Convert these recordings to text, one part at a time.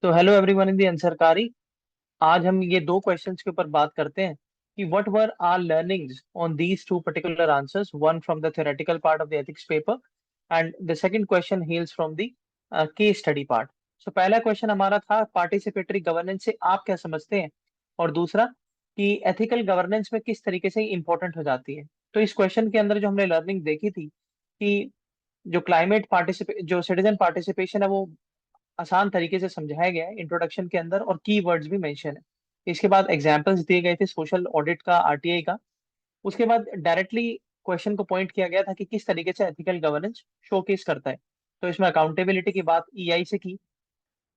तो hello everyone in दी आंसरकारी। आज हम ये दो क्वेश्चंस के ऊपर बात करते हैं कि what were our learnings on these two particular answers, one from the theoretical part of the ethics paper and the second question hails from the case study part. So पहला क्वेश्चन हमारा था participatory governance से आप क्या समझते हैं, और दूसरा कि एथिकल गवर्नेंस में किस तरीके से इंपॉर्टेंट हो जाती है। तो इस क्वेश्चन के अंदर जो हमने लर्निंग देखी थी कि जो क्लाइमेट पार्टिसिपे जो सिटीजन पार्टिसिपेशन है वो आसान तरीके से समझाया गया है इंट्रोडक्शन के अंदर, और की वर्ड्स भी मेंशन है। इसके बाद एग्जांपल्स दिए गए थे सोशल ऑडिट का, आरटीआई का। उसके बाद डायरेक्टली क्वेश्चन को पॉइंट किया गया था कि किस तरीके से एथिकल गवर्नेंस शोकेस करता है। तो इसमें अकाउंटेबिलिटी की बात ईआई से की,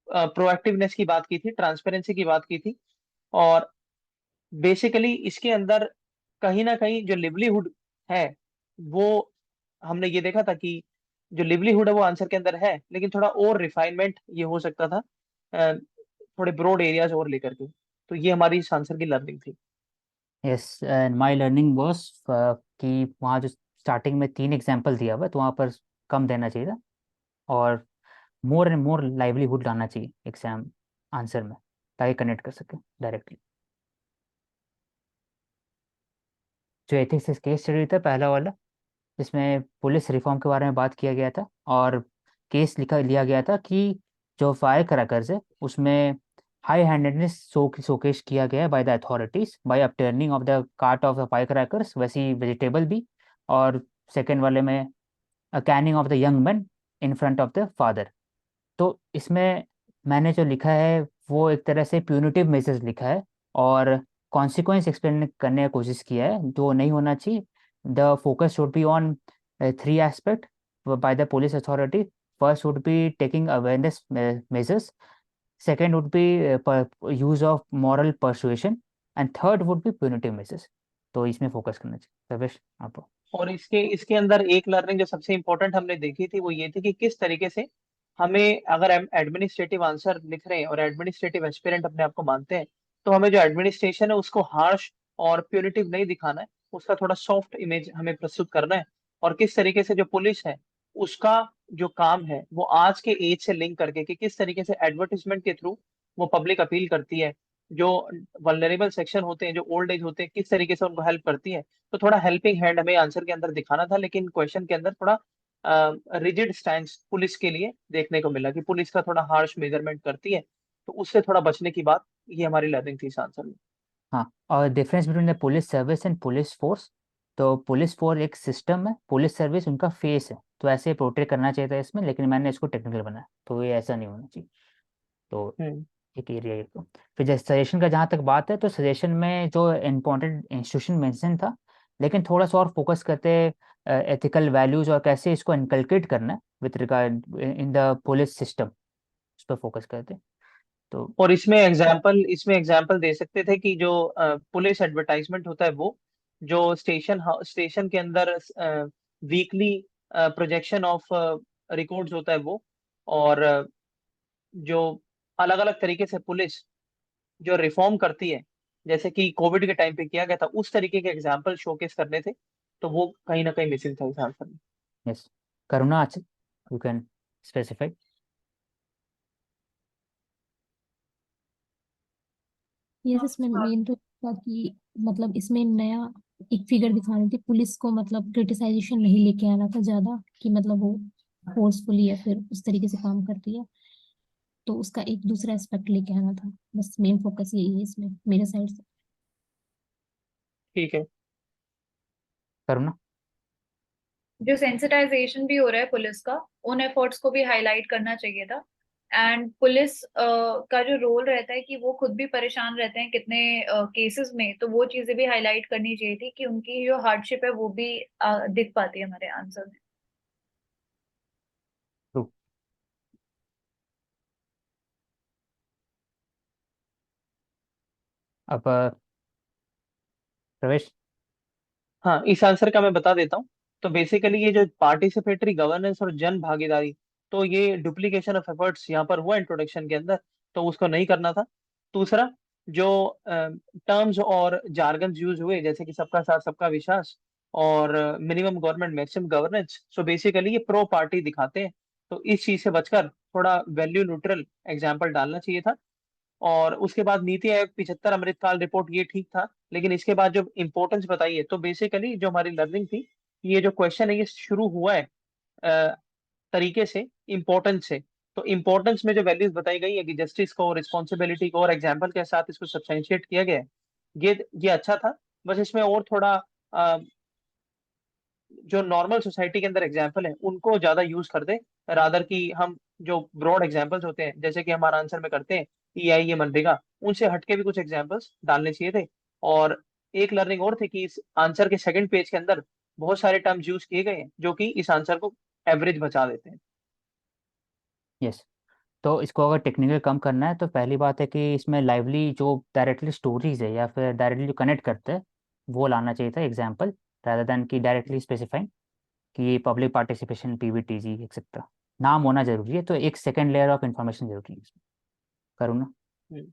प्रोएक्टिवनेस की बात की थी, ट्रांसपेरेंसी की बात की थी, और बेसिकली इसके अंदर कहीं ना कहीं जो लिवलीहुड है वो हमने ये देखा था कि जो लिवलीहुड है वो आंसर के अंदर है, लेकिन थोड़ा और रिफाइनमेंट ये हो सकता था, थोड़े ब्रॉड एरियाज और लेकर के। तो ये हमारी इस आंसर की लर्निंग थी। Yes, and my learning was कि वहाँ जो स्टार्टिंग में 3 एग्जाम्पल दिया हुआ है तो वहाँ पर कम देना चाहिए था और मोर एंड मोर लाइवलीहुड लाना चाहिए एग्जाम आंसर में, ताकि कनेक्ट कर सके डायरेक्टली। जो एथिक्स केस स्टडी था पहला वाला, जिसमें पुलिस रिफॉर्म के बारे में बात किया गया था और केस लिया गया था कि जो फायर क्रैकर्स है उसमें हाई हैंडेडनेस शोकेश किया गया है by the authorities by upturning of the cart of the fire crackers, वैसी वेजिटेबल भी। और सेकेंड वाले में caning of the young man in front of the father. तो इसमें मैंने जो लिखा है वो एक तरह से प्यूनिटिव मेजर्स लिखा है और कॉन्सिक्वेंस एक्सप्लेन करने की कोशिश किया है जो नहीं होना चाहिए। The focus should be on 3 aspect by the police authority. First would be taking awareness measures, second would be use of moral persuasion, and third would be punitive measures. तो इसमें फोकस करना चाहिए। रवेश, आप। और इसके इसके अंदर एक लर्निंग जो सबसे इंपॉर्टेंट हमने देखी थी वो ये थी कि किस तरीके से हमें, अगर हम एडमिनिस्ट्रेटिव आंसर लिख रहे हैं और एडमिनिस्ट्रेटिव एस्पिरेंट अपने आप को मानते हैं, तो हमें जो एडमिनिस्ट्रेशन है उसको हार्श और प्यूनिटिव नहीं दिखाना है, उसका थोड़ा सॉफ्ट इमेज हमें प्रस्तुत करना है। और किस तरीके से जो पुलिस है उसका जो काम है वो आज के एज से लिंक करके कि किस तरीके से एडवर्टिजमेंट के थ्रू वो पब्लिक अपील करती है, जो वल्नरेबल सेक्शन होते हैं, जो ओल्ड एज होते हैं, किस तरीके से उनको हेल्प करती है। तो थोड़ा हेल्पिंग हैंड हमें आंसर के अंदर दिखाना था, लेकिन क्वेश्चन के अंदर थोड़ा रिजिड स्टैंस पुलिस के लिए देखने को मिला कि पुलिस का थोड़ा हार्श मेजरमेंट करती है। तो उससे थोड़ा बचने की बात, ये हमारी लर्निंग थी इस आंसर में। हाँ, और difference between the police service and police force. तो पुलिस फोर्स एक सिस्टम है, पुलिस सर्विस उनका फेस है, तो ऐसे पोर्ट्रे करना चाहिए था इसमें, लेकिन मैंने इसको टेक्निकल बनाया तो ये ऐसा नहीं होना चाहिए। तो हम्म। एक एरिया ये तो। फिर जैसे सजेशन का जहाँ तक बात है तो सजेशन में जो इम्पोर्टेंट इंस्टीट्यूशन मेंशन था, लेकिन थोड़ा सा और फोकस करते एथिकल वैल्यूज और कैसे इसको इनकलकेट करना है with regard in the police system, उस पर फोकस करते। तो और इसमें एग्जाम्पल दे सकते थे कि जो पुलिस एडवर्टाइजमेंट होता है वो, जो स्टेशन के अंदर वीकली प्रोजेक्शन ऑफ रिकॉर्ड्स होता है वो, और जो अलग अलग तरीके से पुलिस जो रिफॉर्म करती है, जैसे कि कोविड के टाइम पे किया गया था, उस तरीके के एग्जाम्पल शोकेस करने थे। तो वो कहीं ना कहीं मिसिंग था इस आंसर में। यस, करुणा अच्छा, यू कैन स्पेसिफाई। यस, इसमें मेन तो था कि मतलब इसमें नया एक फिगर दिखानी थी, पुलिस को मतलब क्रिटिसाइजेशन नहीं लेके आना था ज्यादा कि मतलब वो फोर्सफुली या फिर उस तरीके से काम करती है। तो उसका एक दूसरा एस्पेक्ट लेके आना था। बस मेन फोकस यही है इसमें मेरे साइड से। ठीक है। करुणा। जो सेंसिटाइजेशन भी हो रहा है पुलिस का, उन एफर्ट्स को भी हाईलाइट करना चाहिए था। एंड पुलिस का जो रोल रहता है कि वो खुद भी परेशान रहते हैं कितने केसेस में, तो वो चीजें भी हाईलाइट करनी चाहिए थी कि उनकी जो हार्डशिप है वो भी दिख पाती है हमारे आंसर में। ट्रू। अब प्रवेश। हाँ, इस आंसर का मैं बता देता हूँ। तो बेसिकली ये जो पार्टिसिपेटरी गवर्नेंस और जन भागीदारी, तो ये डुप्लीकेशन ऑफ एफर्ट्स यहाँ पर हुआ इंट्रोडक्शन के अंदर, तो उसको नहीं करना था। दूसरा, जो टर्म्स और जार्गन यूज हुए जैसे कि सबका साथ सबका विश्वास और minimum government maximum governance, so basically ये प्रो पार्टी दिखाते हैं तो इस चीज से बचकर थोड़ा वैल्यू न्यूट्रल एग्जाम्पल डालना चाहिए था। और उसके बाद नीति आयोग 75 अमृतकाल रिपोर्ट, ये ठीक था, लेकिन इसके बाद जो इम्पोर्टेंस बताई है, तो बेसिकली जो हमारी लर्निंग थी, ये जो क्वेश्चन है ये शुरू हुआ है अ, तरीके से इम्पोर्टेंस से। तो इम्पोर्टेंस में जो वैल्यूज बताई गई है कि जस्टिस को, रिस्पॉन्सिबिलिटी को और एग्जाम्पल के साथ इसको सब्सटेंशिएट किया गया है, ये अच्छा था। बस इसमें और थोड़ा जो नॉर्मल सोसाइटी के अंदर एग्जाम्पल है उनको ज्यादा यूज कर दे, रादर कि हम जो ब्रॉड एग्जाम्पल्स होते हैं जैसे कि हमारा आंसर में करते हैं EI ये मनरेगा, उनसे हटके भी कुछ एग्जाम्पल्स डालने चाहिए थे। और एक लर्निंग और थी कि इस आंसर के सेकंड पेज के अंदर बहुत सारे टर्म्स यूज किए गए हैं जो कि इस आंसर को एवरेज बचा देते हैं। यस। तो इसको अगर टेक्निकल कम करना है तो पहली बात है कि इसमें लाइवली जो डायरेक्टली स्टोरीज है या फिर डायरेक्टली जो कनेक्ट करते हैं वो लाना चाहिए था एग्जाम्पल, rather देन कि डायरेक्टली स्पेसिफाइंग कि पब्लिक पार्टिसिपेशन PVTG एक्सेट्रा। नाम होना जरूरी है, तो एक सेकेंड लेयर ऑफ इंफॉर्मेशन जरूरी है इसमें। करूँ ना? हम्म,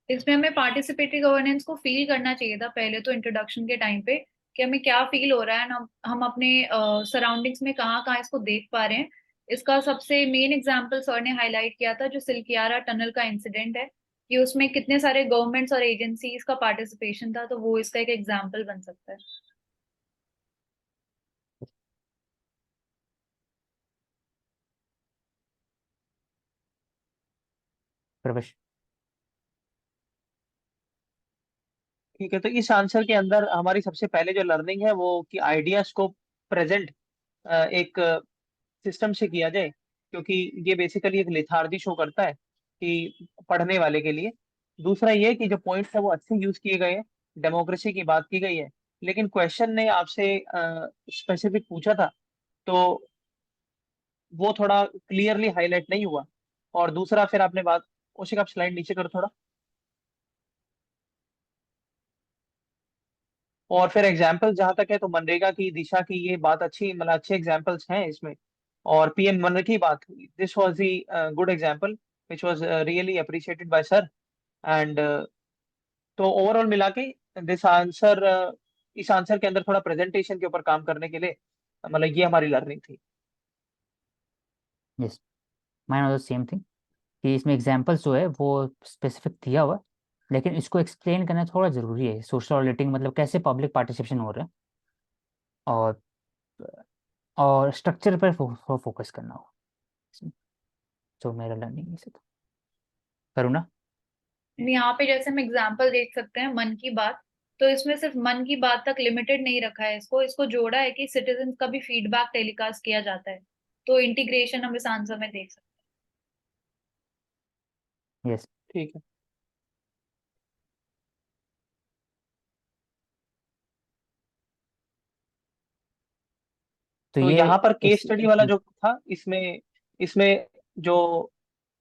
इसमें हमें पार्टिसिपेटरी गवर्नेंस को फील करना चाहिए था पहले तो इंट्रोडक्शन के टाइम पे, कि हमें क्या फील हो रहा है, हम अपने सराउंडिंग्स में कहाँ कहाँ इसको देख पा रहे हैं। इसका सबसे मेन एग्जांपल सर ने हाईलाइट किया था जो सिलकियारा टनल का इंसिडेंट है, कि उसमें कितने सारे गवर्नमेंट्स और एजेंसीज का पार्टिसिपेशन था, तो वो इसका एक एग्जाम्पल बन सकता है। प्रवेश। ठीक है। तो इस आंसर के अंदर हमारी सबसे पहले जो लर्निंग है वो कि आइडियाज को प्रेजेंट एक सिस्टम से किया जाए, क्योंकि ये बेसिकली एक लेथार्जी शो करता है कि पढ़ने वाले के लिए। दूसरा ये कि जो पॉइंट्स है वो अच्छे यूज किए गए हैं, डेमोक्रेसी की बात की गई है, लेकिन क्वेश्चन ने आपसे स्पेसिफिक पूछा था, तो वो थोड़ा क्लियरली हाईलाइट नहीं हुआ। और दूसरा फिर आपने बात, उसी का आप स्लाइड नीचे करो थोड़ा। और फिर एग्जाम्पल जहां तक है तो मनरेगा की दिशा की ये बात अच्छी, मतलब अच्छे एग्जाम्पल्स हैं इसमें। और PM मनरेगा की बात, this was the good example which was really appreciated by sir. And तो ओवरऑल मिला के दिस आंसर, इस आंसर के अंदर थोड़ा प्रेजेंटेशन के ऊपर काम करने के लिए, मतलब ये हमारी लर्निंग थी। Yes, mine also same thing कि इसमें एग्जाम्पल्स जो है वो स्पेसिफिक दिया हुआ है, लेकिन इसको एक्सप्लेन करना थोड़ा ज़रूरी है। सोशल ऑडिटिंग मतलब कैसे पब्लिक पार्टिसिपेशन हो रहा है, और स्ट्रक्चर पर फोकस करना हो। जो मेरा लर्निंग है, तो करूँ ना? यहाँ पे जैसे हम एग्जाम्पल देख सकते हैं मन की बात, तो इसमें सिर्फ मन की बात तक लिमिटेड नहीं रखा है, इसको इसको जोड़ा है कि सिटीजन का भी फीडबैक टेलीकास्ट किया जाता है। तो इंटीग्रेशन हम इस आंसर में देख सकते यस। ठीक है। तो तो ये यहाँ पर केस इस स्टडी वाला जो था, इसमें इसमें जो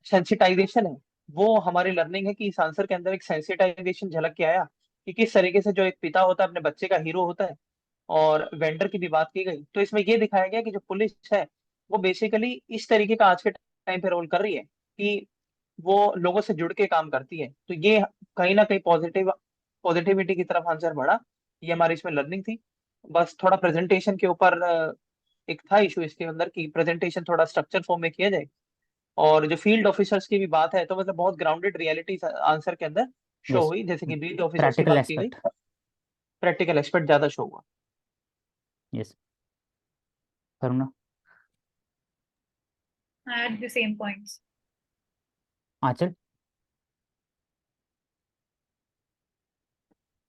सेंसिटाइजेशन है, वो हमारी लर्निंग है कि इस आंसर के अंदर एक सेंसिटाइजेशन झलक के आया कि किस तरीके से जो एक पिता होता है अपने बच्चे का हीरो होता है। और वेंडर की भी बात की गई, तो इसमें ये दिखाया गया कि जो पुलिस है वो बेसिकली इस तरीके का आज के टाइम पे रोल कर रही है कि वो लोगों से जुड़ के काम करती है। तो ये कहीं ना कहीं पॉजिटिविटी की तरफ आंसर बढ़ा। ये हमारी इसमें लर्निंग थी। बस थोड़ा प्रेजेंटेशन के ऊपर एक था इशू इसके अंदर कि प्रेजेंटेशन थोड़ा स्ट्रक्चर फॉर्म में किया जाए। और जो फील्ड ऑफिसर्स की भी बात है, तो मतलब बहुत ग्राउंडेड रियलिटी आंसर के अंदर शो यस, हुई, जैसे कि बीट ऑफिसर्स की प्रैक्टिकल बात की गई, एस्पेक्ट। प्रैक्टिकल एस्पेक्ट ज्यादा शो हुआ। यस, करूँ ना? हैं। At the same points. Anchal.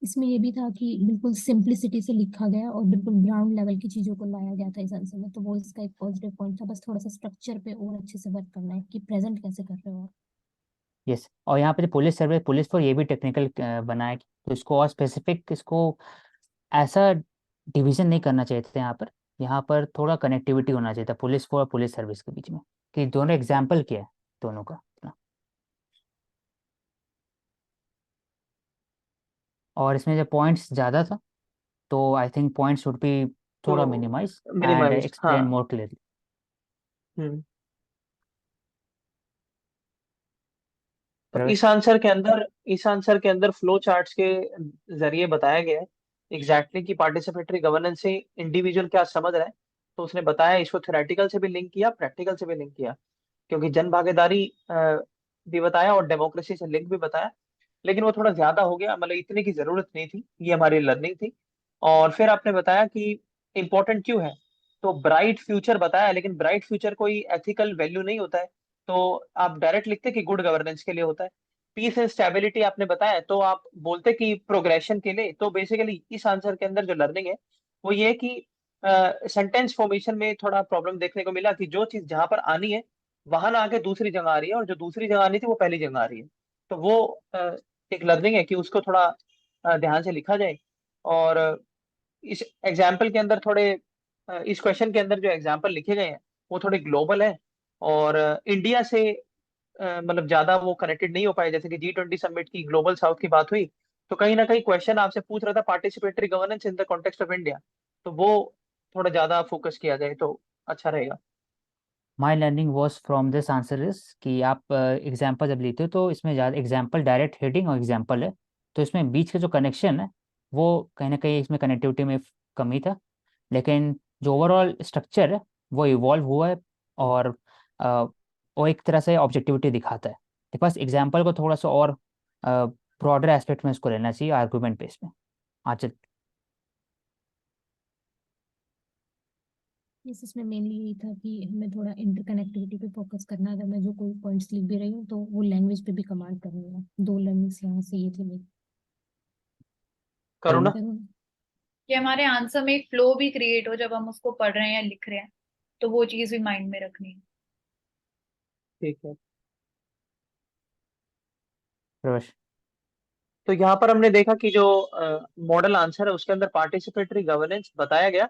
इसमें ये भी था कि बिल्कुल सिंप्लिसिटी से लिखा गया और बिल्कुल ग्राउंड लेवल की चीजों को लाया गया था इस आंसर में, तो वो इसका एक पॉजिटिव पॉइंट था। बस थोड़ा सा स्ट्रक्चर पे और अच्छे से वर्क करना है कि प्रेजेंट कैसे कर रहे हो। यस, और यहाँ पे जो पुलिस सर्वे, पुलिस फोर्स, ये भी टेक्निकल बना है, तो इसको और स्पेसिफिक, इसको ऐसा डिवीजन नहीं करना चाहिए था यहाँ पर। यहाँ पर थोड़ा कनेक्टिविटी होना चाहिए था पुलिस फोर्स और पुलिस सर्विस के बीच में, कि दोनों एग्जाम्पल क्या है दोनों का ना। और इसमें जब पॉइंट्स ज़्यादा था तो I think points should be तो थोड़ा मिनिमाइज एंड मिनिमाइज्ड, हाँ। Explain more clearly. हम्म। तो प्रवेश। इस आंसर के अंदर फ्लो चार्ट्स के जरिए बताया गया है एग्जैक्टली कि पार्टिसिपेटरी गवर्नेंस से इंडिविजुअल क्या समझ रहा है। तो उसने बताया इसको थ्योरेटिकल से भी लिंक किया, प्रैक्टिकल से भी लिंक किया, क्योंकि जन भागीदारी भी बताया और डेमोक्रेसी से लिंक भी बताया, लेकिन वो थोड़ा ज्यादा हो गया, मतलब इतने की जरूरत नहीं थी, ये हमारी लर्निंग थी। और फिर आपने बताया कि इम्पोर्टेंट क्यों है, तो ब्राइट फ्यूचर बताया, लेकिन ब्राइट फ्यूचर कोई एथिकल वैल्यू नहीं होता है, तो आप डायरेक्ट लिखते कि गुड गवर्नेंस के लिए होता है। पीस एंड स्टेबिलिटी आपने बताया, तो आप बोलते कि प्रोग्रेशन के लिए। तो बेसिकली इस आंसर के अंदर जो लर्निंग है वो ये है कि सेंटेंस फॉर्मेशन में थोड़ा प्रॉब्लम देखने को मिला, कि जो चीज जहां पर आनी है वहां ना आके दूसरी जगह आ रही है, और जो दूसरी जगह आनी थी वो पहली जगह आ रही है। तो वो एक लर्निंग है कि उसको थोड़ा ध्यान से लिखा जाए। और इस एग्जाम्पल के अंदर थोड़े इस क्वेश्चन के अंदर जो एग्जाम्पल लिखे गए हैं वो थोड़े ग्लोबल है, और इंडिया से मतलब ज्यादा वो कनेक्टेड नहीं हो पाए। जैसे कि G20 समिट की ग्लोबल साउथ की बात हुई, तो कहीं ना कहीं क्वेश्चन आपसे पूछ रहा था participatory governance in the context of India, तो वो थोड़ा ज्यादा फोकस किया जाए तो अच्छा रहेगा। My learning was from this answer is कि आप एग्जाम्पल जब लेते हो तो इसमें ज़्यादा एग्जाम्पल डायरेक्ट हेडिंग और एग्जाम्पल है, तो इसमें बीच का जो कनेक्शन है वो कहीं ना कहीं इसमें कनेक्टिविटी में कमी था, लेकिन जो ओवरऑल स्ट्रक्चर है वो इवॉल्व हुआ है। और वो एक तरह से ऑब्जेक्टिविटी दिखाता है। तो बस एग्जाम्पल को थोड़ा सा और ब्रॉडर एस्पेक्ट में इसको लेना चाहिए आर्गूमेंट बेस में। आचल। यस, इसमें मेनली यही था कि हमें थोड़ा इंटरकनेक्टिविटी पे फोकस करना है। अगर मैं जो कोई पॉइंट्स लिख भी रही हूँ तो वो लैंग्वेज पे भी कमांड करनी है। दो लर्निंग्स यहाँ से ये थी मेरी। करुणा। करूँ? कि हमारे आंसर में एक फ्लो भी क्रिएट हो जब हम उसको पढ़ रहे हैं या लिख रहे हैं, तो वो चीज भी माइंड में रखनी है। ठीक है। प्रवेश। तो यहाँ पर हमने देखा कि जो मॉडल आंसर है उसके अंदर पार्टिसिपेटरी गवर्नेंस बताया गया,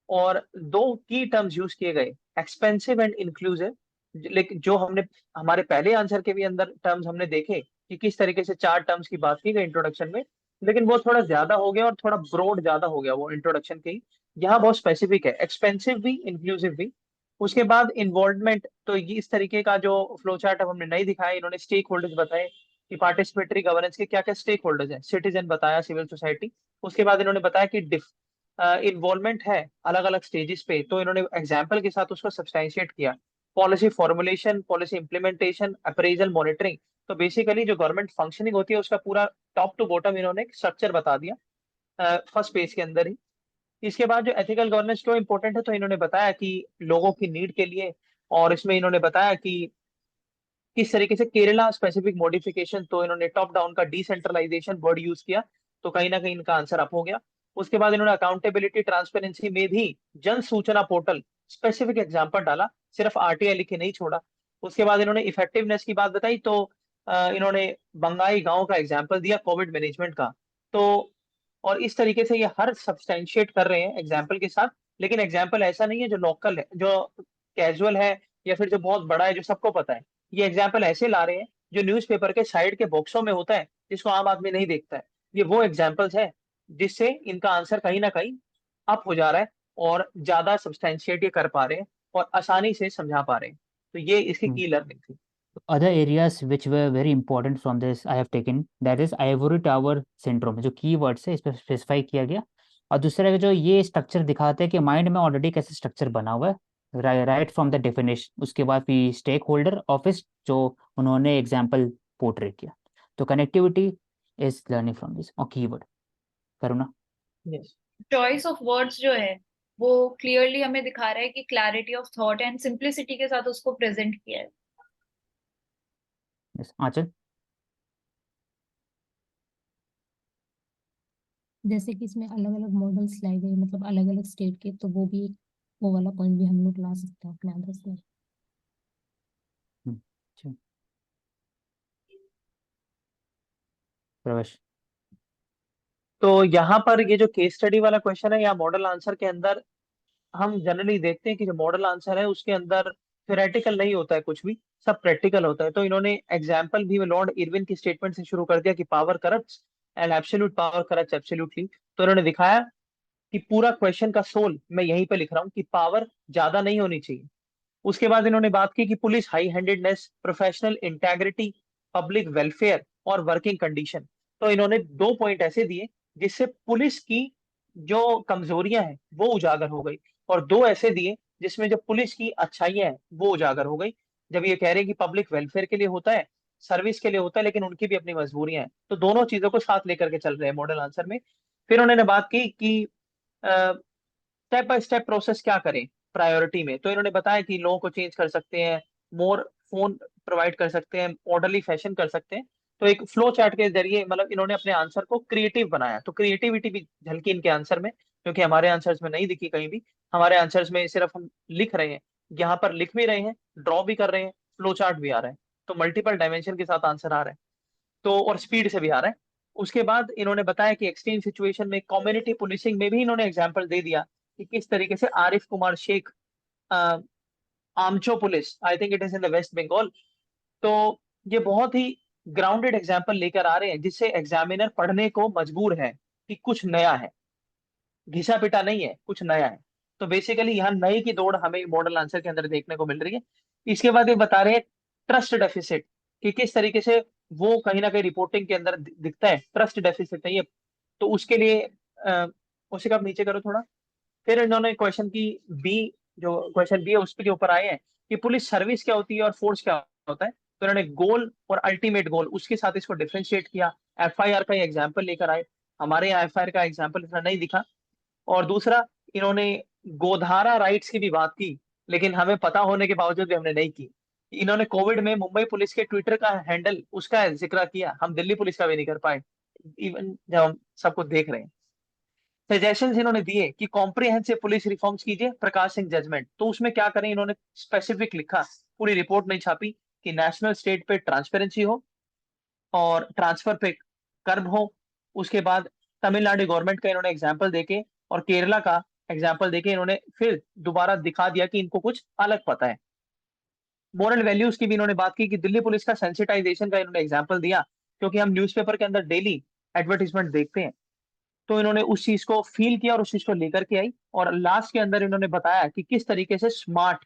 और दो की टर्म्स यूज किए गए, एक्सपेंसिव एंड इंक्लूसिव। लेकिन जो हमने हमारे पहले आंसर के भी अंदर टर्म्स हमने देखे कि किस तरीके से चार टर्म्स की बात की गई इंट्रोडक्शन में, लेकिन वो थोड़ा ज्यादा हो गया और थोड़ा ब्रॉड ज्यादा हो गया वो इंट्रोडक्शन के ही। यहाँ बहुत स्पेसिफिक है, एक्सपेंसिव भी इंक्लूसिव भी। उसके बाद इन्वॉल्वमेंट, तो ये इस तरीके का जो फ्लो चार्ट अब हमने नहीं दिखाया, इन्होंने स्टेक होल्डर्स बताए कि पार्टिसिपेटरी गवर्नेंस के क्या क्या स्टेक होल्डर्स हैं, सिटीजन बताया, सिविल सोसाइटी। उसके बाद इन्होंने बताया कि इन्वॉल्वमेंट है अलग अलग स्टेजेस पे, तो इन्होंने एग्जाम्पल के साथ उसको सब्सटैंशिएट किया। Policy formulation, policy implementation, appraisal, monitoring. तो बेसिकली जो गवर्नमेंट फंक्शनिंग होती है उसका पूरा टॉप टू बॉटम इन्होंने स्ट्रक्चर बता दिया फर्स्ट पेज के अंदर ही। इसके बाद जो एथिकल गवर्नेंस क्यों इंपॉर्टेंट है, तो इन्होंने बताया कि लोगों की नीड के लिए, और इसमें इन्होंने बताया कि किस तरीके से केरला स्पेसिफिक मॉडिफिकेशन, तो इन्होंने टॉप डाउन का डिसेंट्रलाइजेशन वर्ड यूज किया, तो कहीं ना कहीं इनका आंसर अप हो गया। उसके बाद इन्होंने अकाउंटेबिलिटी ट्रांसपेरेंसी में भी जन सूचना पोर्टल स्पेसिफिक एग्जांपल डाला, सिर्फ आरटीआई लिखे नहीं छोड़ा। उसके बाद इन्होंने इफेक्टिवनेस की बात बताई, तो इन्होंने बंगाई गांव का एग्जाम्पल दिया कोविड मैनेजमेंट का। तो और इस तरीके से ये हर सब्सटेंशिएट कर रहे हैं एग्जाम्पल के साथ, लेकिन एग्जाम्पल ऐसा नहीं है जो लोकल है, जो कैजुअल है, या फिर जो बहुत बड़ा है जो सबको पता है। ये एग्जाम्पल ऐसे ला रहे हैं जो न्यूज़पेपर के साइड के बॉक्सों में होता है, जिसको आम आदमी नहीं देखता है। ये वो एग्जाम्पल्स है जिससे इनका आंसर कहीं ना कहीं अप हो जा रहा है, और ज्यादा सब्सटैंशिएट ये कर पा रहे हैं और आसानी से समझा पा रहे हैं। तो ये इसकी की लर्निंग थी। Other areas which were very important from this I have taken, that is ivory tower syndrome, जो कीवर्ड्स है इस पर स्पेसिफाई किया गया। और दूसरा कि जो ये स्ट्रक्चर दिखाते हैं कि माइंड में ऑलरेडी कैसे स्ट्रक्चर बना हुआ है, राइट फ्रॉम द डेफिनेशन। उसके बाद फिर स्टेक होल्डर ऑफिस जो उन्होंने एग्जाम्पल पोर्ट्रेट किया। तो connectivity is learning from this और keyword. Karuna. Yes. Choice of words जो है वो क्लियरली हमें दिखा रहा है कि clarity of thought and simplicity के साथ उसको प्रेजेंट किया है। यस आंचल। जैसे कि इसमें अलग अलग मॉडल्स लाए गए, मतलब अलग अलग स्टेट के, तो वो भी वो वाला पॉइंट भी हम लोग ला सकते हैं अपने आंसर्स में। अच्छा। प्रवेश। तो यहाँ पर ये जो केस स्टडी वाला क्वेश्चन है या मॉडल आंसर के अंदर, हम जनरली देखते हैं कि जो मॉडल आंसर है उसके अंदर थ्योरेटिकल नहीं होता है कुछ भी, सब प्रैक्टिकल होता है। तो इन्होंने एग्जाम्पल भी लॉर्ड इरविन की स्टेटमेंट से शुरू कर दिया कि power corrupts and absolute power corrupts absolutely. तो इन्होंने दिखाया कि पूरा क्वेश्चन का सोल मैं यहीं पे लिख रहा हूँ कि पावर ज्यादा नहीं होनी चाहिए। उसके बाद इन्होंने बात की कि police high handedness, professional integrity, public welfare और वर्किंग कंडीशन। तो इन्होंने दो पॉइंट ऐसे दिए जिससे पुलिस की जो कमजोरियां हैं वो उजागर हो गई। और दो ऐसे दिए जिसमें जो पुलिस की अच्छाइयां हैं वो उजागर हो गई। जब ये कह रहे हैं कि पब्लिक वेलफेयर के लिए होता है, सर्विस के लिए होता है, लेकिन उनकी भी अपनी मजबूरियां हैं, तो दोनों चीजों को साथ लेकर के चल रहे हैं मॉडल आंसर में। फिर उन्होंने बात की कि स्टेप बाय स्टेप प्रोसेस क्या करें प्रायोरिटी में, तो इन्होंने बताया कि लोगों को चेंज कर सकते हैं, मोर फोन प्रोवाइड कर सकते हैं, ऑर्डरली फैशन कर सकते हैं। तो एक फ्लो चार्ट के जरिए मतलब इन्होंने अपने आंसर को क्रिएटिव बनाया, तो क्रिएटिविटी भी झलकी इनके आंसर में, क्योंकि हमारे आंसर्स में नहीं दिखी कहीं भी। हमारे आंसर्स में सिर्फ हम लिख रहे हैं, यहाँ पर लिख भी रहे हैं, ड्रॉ भी कर रहे हैं, फ्लो चार्ट भी आ रहा है, तो मल्टीपल डायमेंशन के साथ आंसर आ रहा है, तो और स्पीड से भी आ रहा है। उसके बाद इन्होंने बताया कि एक्सट्रीम सिचुएशन में कम्युनिटी पुलिसिंग में भी इन्होंने एग्जांपल दे दिया कि किस तरीके से आरिफ कुमार शेख, अ, आमचो police, I think it is in the West Bengal. तो ये बहुत ही ग्राउंडेड एग्जांपल लेकर आ रहे हैं जिससे एग्जामिनर पढ़ने को मजबूर है कि कुछ नया है, घिसा पिटा नहीं है, कुछ नया है। तो बेसिकली यहाँ नए की दौड़ हमें मॉडल आंसर के अंदर देखने को मिल रही है। इसके बाद ये बता रहे हैं ट्रस्ट डेफिसिट, कि किस तरीके से वो कहीं ना कहीं रिपोर्टिंग के अंदर दिखता है, ट्रस्ट डेफिसिट नहीं है। तो उसके लिए उसे आप नीचे करो थोड़ा। फिर इन्होंने क्वेश्चन की बी, जो क्वेश्चन बी है उस के ऊपर आए हैं कि पुलिस सर्विस क्या होती है और फोर्स क्या होता है। तो इन्होंने गोल और अल्टीमेट गोल उसके साथ इसको डिफरेंशिएट किया। एफआईआर का एग्जाम्पल लेकर आए, हमारे यहाँ एफआईआर का एग्जाम्पल इतना नहीं दिखा। और दूसरा, इन्होंने गोधारा राइट्स की भी बात की, लेकिन हमें पता होने के बावजूद भी हमने नहीं की। इन्होंने कोविड में मुंबई पुलिस के ट्विटर का हैंडल उसका जिक्र किया, हम दिल्ली पुलिस का भी नहीं कर पाए, इवन जब हम सब कुछ देख रहे हैं। सजेशंस इन्होंने दिए कि कॉम्प्रिहेंसिव पुलिस रिफॉर्म्स कीजिए, प्रकाश सिंह जजमेंट, तो उसमें क्या करें इन्होंने स्पेसिफिक लिखा, पूरी रिपोर्ट नहीं छापी, कि नेशनल स्टेट पे ट्रांसपेरेंसी हो और ट्रांसफर पे कर्व हो। उसके बाद तमिलनाडु गवर्नमेंट का इन्होंने एग्जाम्पल देके और केरला का एग्जाम्पल देके इन्होंने फिर दोबारा दिखा दिया कि इनको कुछ अलग पता है। मोरल वैल्यूज की भी इन्होंने बात की कि दिल्ली पुलिस का सेंसिटाइजेशन का इन्होंने एग्जाम्पल दिया, क्योंकि हम न्यूज़पेपर के अंदर डेली एडवर्टीजमेंट देखते हैं, तो इन्होंने उस चीज को फील किया और उस चीज को लेकर के आई। और लास्ट के अंदर इन्होंने बताया कि किस तरीके से smart,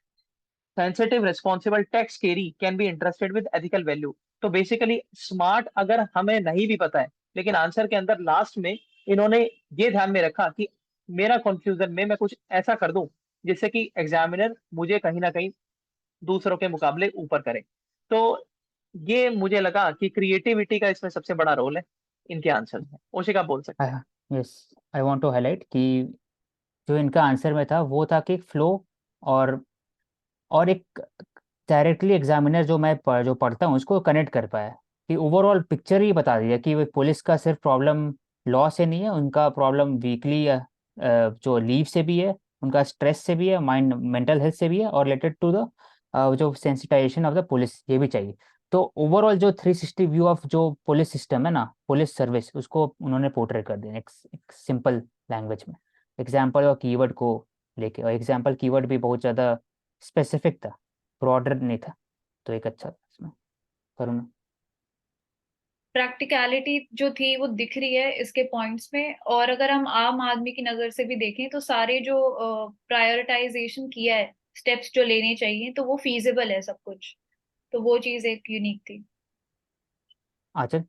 sensitive, responsible tax carry can be interested with ethical value. तो बेसिकली स्मार्ट अगर हमें नहीं भी पता है, लेकिन आंसर के अंदर लास्ट में इन्होंने ये ध्यान में रखा कि मेरा कंफ्यूजन में मैं कुछ ऐसा कर दूं जिससे कि एग्जामिनर मुझे कहीं ना कहीं दूसरों के मुकाबले ऊपर करे। तो ये मुझे लगा कि क्रिएटिविटी का इसमें सबसे बड़ा रोल है इनके आंसर में। ओशिका बोल सकते हैं। Yes, I want to highlight कि जो इनका आंसर में था वो था कि फ्लो और एक डायरेक्टली एग्जामिनर जो पढ़ता हूँ उसको कनेक्ट कर पाया, कि ओवरऑल पिक्चर ही बता दिया कि वो पुलिस का सिर्फ प्रॉब्लम लॉ से नहीं है, उनका प्रॉब्लम वीकली जो लीव से भी है, उनका स्ट्रेस से भी है, माइंड मेंटल हेल्थ से भी है, और रिलेटेड टू द जो सेंसिटाइजेशन ऑफ द पुलिस, ये भी चाहिए। तो ओवरऑल जो 360 व्यू ऑफ जो पुलिस सिस्टम है ना, पुलिस सर्विस, उसको उन्होंने पोर्ट्रेट कर दिया एक सिंपल लैंग्वेज में, एग्जाम्पल और कीवर्ड को लेके। और एग्जाम्पल कीवर्ड भी बहुत ज़्यादा स्पेसिफिक था, ब्रॉडर नहीं था, तो एक अच्छा था इसमें। करुण। प्रैक्टिकलिटी जो थी वो दिख रही है इसके पॉइंट्स में, और अगर हम आम आदमी की नजर से भी देखें तो सारे जो प्रायोरिटाइजेशन किया है, स्टेप्स जो लेने चाहिए, तो वो फीजिबल है सब कुछ। तो वो चीज एक यूनिक थी। आचल।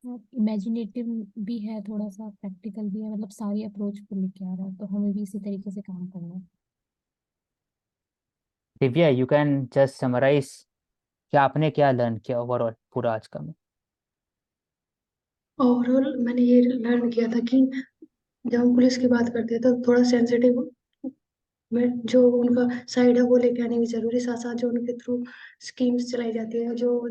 इमेजिनेटिव भी है, थोड़ा सा प्रैक्टिकल भी है, मतलब सारी अप्रोच को लेके आ रहा है, तो हमें भी इसी तरीके से काम करना है। Divya, you can just summarise कि आपने क्या लर्न किया ओवरऑल पूरा आज का में। ओवरऑल मैंने ये लर्न किया था कि जब हम पुलिस की बात करते हैं तो थोड़ा सेंसिटिव में जो उनका साइड है वो लेके आने की जरूरी, साथ साथ जो उनके थ्रू स्कीम्स चलाई जाती है, जो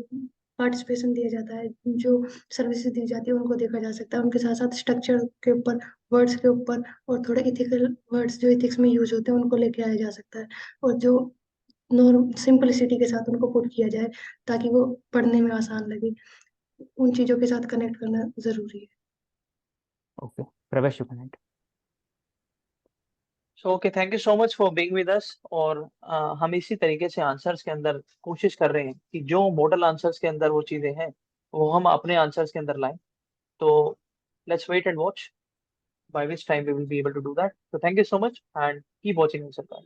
पार्टिसिपेशन दिया जाता है, जो सर्विसेज दी जाती है, उनको देखा जा सकता है। उनके साथ साथ स्ट्रक्चर के ऊपर, वर्ड्स के ऊपर, और थोड़े इथिकल वर्ड्स जो इथिक्स में यूज होते हैं उनको लेके आया जा सकता है, और जो नॉर्म सिंपलिसिटी के साथ उनको पुट किया जाए ताकि वो पढ़ने में आसान लगे। उन चीजों के साथ कनेक्ट करना जरूरी है। ओके, प्रवेश, you can. So okay, thank you so much for being with us. और हम इसी तरीके से आंसर्स के अंदर कोशिश कर रहे हैं कि जो मॉडल आंसर्स के अंदर वो चीजें हैं वो हम अपने आंसर्स के अंदर लाएं। तो let's wait and watch by which time we will be able to do that. So thank you so much and keep watching Answer Card.